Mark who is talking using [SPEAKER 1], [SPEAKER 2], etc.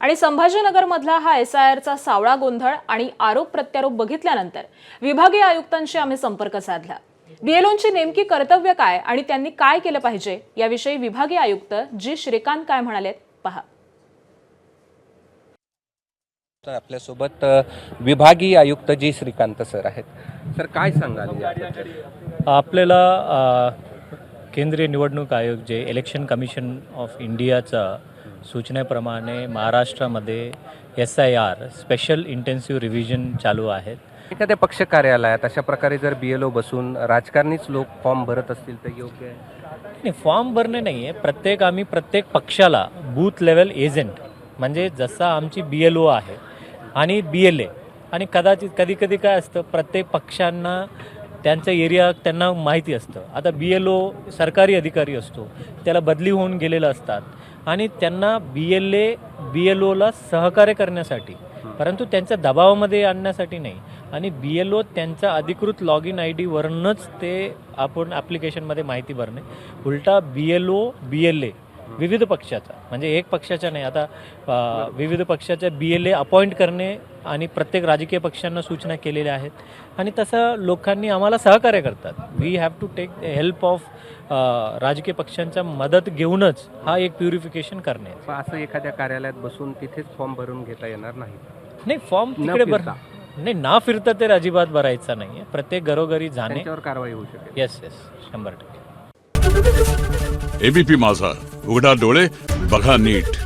[SPEAKER 1] आणि संभाजीनगरमधला हा SIRचा सावळा गोंधळ आणि आरोप प्रत्यारोप बघितल्यानंतर विभागीय आयुक्तांशी आम्ही संपर्क साधला। BLOंची नेमकी कर्तव्य काय आणि त्यांनी काय केलं पाहिजे याविषयी विभागीय आयुक्त जी श्रीकांत काय म्हणालेत पहा।
[SPEAKER 2] तर आपल्यासोबत विभागीय आयुक्त जी श्रीकांत सर आहेत। सर काय सांगाल याबद्दल?
[SPEAKER 3] आपल्याला केंद्रीय निवडणूक आयोग जे इलेक्शन कमिशन ऑफ इंडियाचा सूचनेप्रमाणे महाराष्ट्रामध्ये SIR स्पेशल इंटेन्सिव्ह रिव्हिजन चालू आहेत।
[SPEAKER 2] एखाद्या पक्ष कार्यालयात अशा प्रकारे जर BLO बसून राजकारणीच लोक फॉर्म भरत असतील तर योग्य आहे?
[SPEAKER 3] नाही, फॉर्म भरणे नाही आहे। आम्ही प्रत्येक पक्षाला बूथ लेवल एजंट म्हणजे जसा आमची BLO आहे आणि BLA आणि कदाचित कधी कधी काय असतं, प्रत्येक पक्षांना त्यांचं एरिया त्यांना माहिती असतं। आता BLO सरकारी अधिकारी असतो, त्याला बदली होऊन गेलेलं असतात आणि त्यांना BLOला सहकार्य करण्यासाठी, परंतु त्यांच्या दबावामध्ये आणण्यासाठी नाही। आणि BLO त्यांचा अधिकृत लॉगिन ID वरूनच ते आपण ॲप्लिकेशनमध्ये माहिती भरणे, उलटा BLA विविध पक्षाचा म्हणजे एक पक्षाचा नाही, आता विविध पक्षाच्या BLA अपॉइंट करणे आणि प्रत्येक राजकीय पक्षांना सूचना केलेल्या आहेत आणि तसं लोकांनी आम्हाला सहकार्य करतात। We have to take help of राजकीय पक्षांचा मदत घेऊनच हा एक प्युरिफिकेशन करणे।
[SPEAKER 2] असं एखाद्या कार्यालयात बसून तिथेच फॉर्म भरून घेता येणार नाही?
[SPEAKER 3] फॉर्म तिकडे नाही, ना फिरता तर अजिबात भरायचा नाही आहे। प्रत्येक घरोघरी जाणे,
[SPEAKER 2] त्याच्यावर कारवाई होऊ शकेल।
[SPEAKER 3] येस 100%।
[SPEAKER 4] ABP माझा, उघडा डोळे बघा नीट।